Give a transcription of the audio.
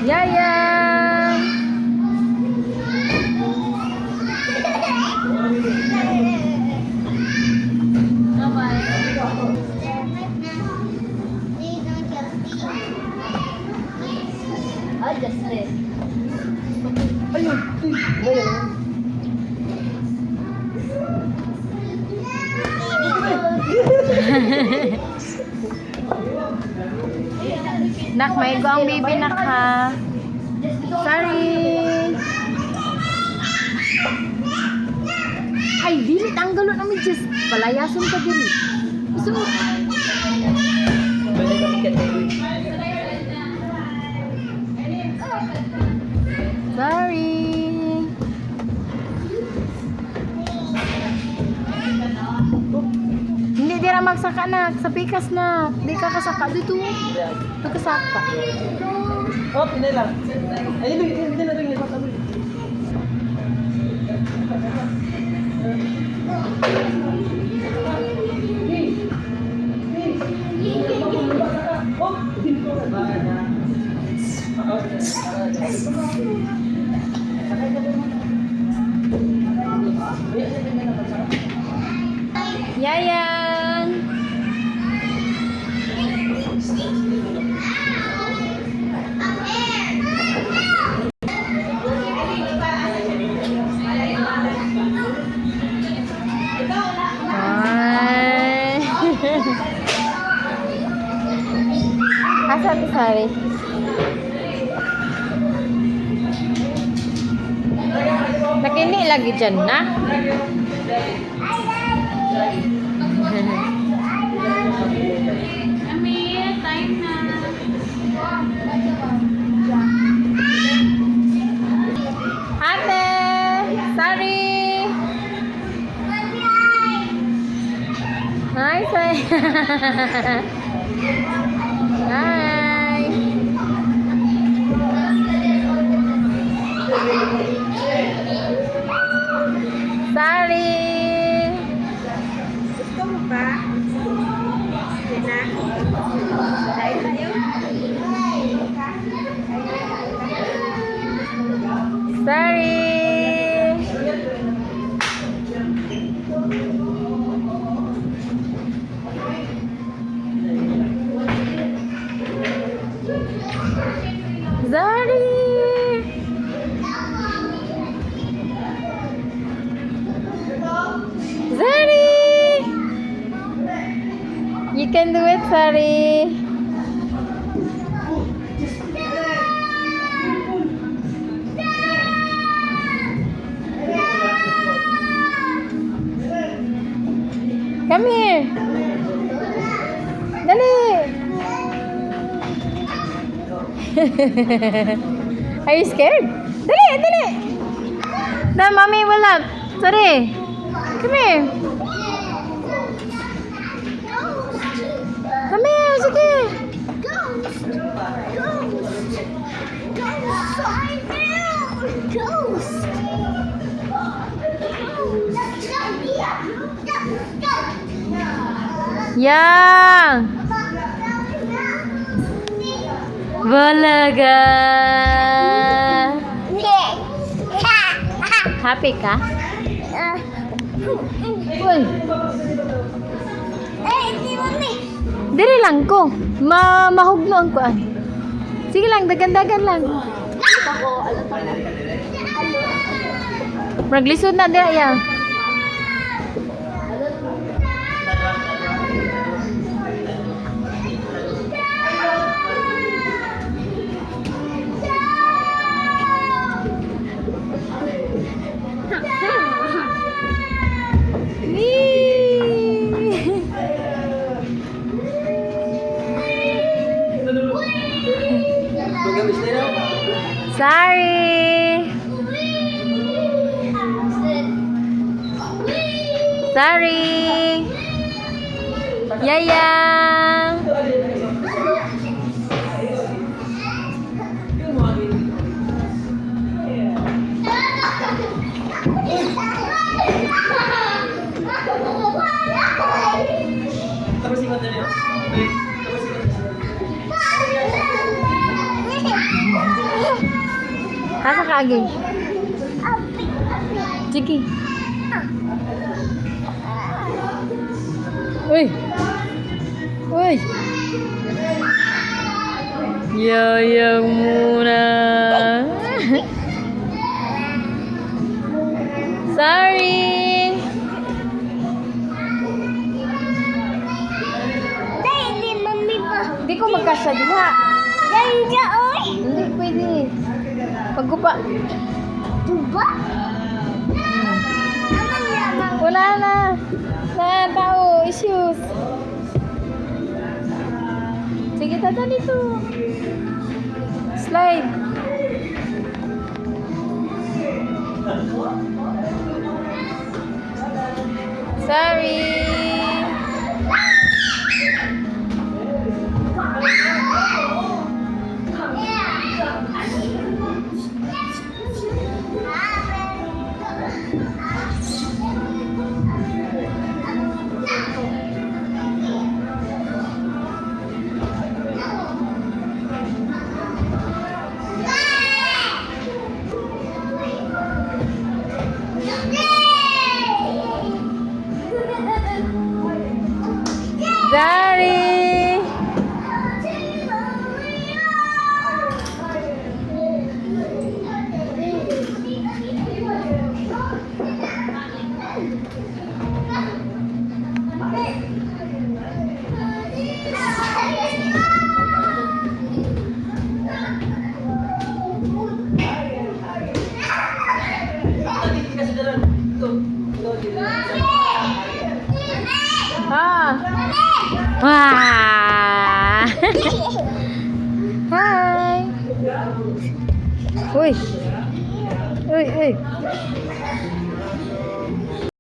Yaya! Nak, may go ang baby nak ha. Sorry. Ay, dili tanggalon na mi just palayason ka dili. Gusto mo? Sorry. Hindi dira magsaka na sa pikas na. Di ka kasaka dito. Kasaka. Oh, pinay lang. Ay, hindi na rin nila kami. Yayang. Asa ti Sari? Nakini lagi dyan na? Amir, time na. Ate! Sorry! Hi, Sai! Hi! Sorry! Gusto mo ba? Yan na. Kain tayo. Sorry! Sorry! Sorry! You can do it, Sorry! Come here! Dali! Are you scared? Dali! Dali! No, mommy will not. Sorry! Come here! Come here! Sige! Yang! Balaga! Happy ka? Uy! Diri lang ko. Mahugno ang kuan. Sige lang, dagan-dagan lang. Maglisod na dira ya. Sorry. Sorry. Yayang. Tapos Asa ka, Agi? Sige. Uy! Uy! Yayang muna. Sorry! Hindi ko magkasya diha. Hindi pwede. Paggupa. Wala na. Na tao, issues. Sige, tata dito. Slide. Sorry. Sorry. Kasi dalan. Ito. Ah. Wah. Hi. Uy. Uy, uy.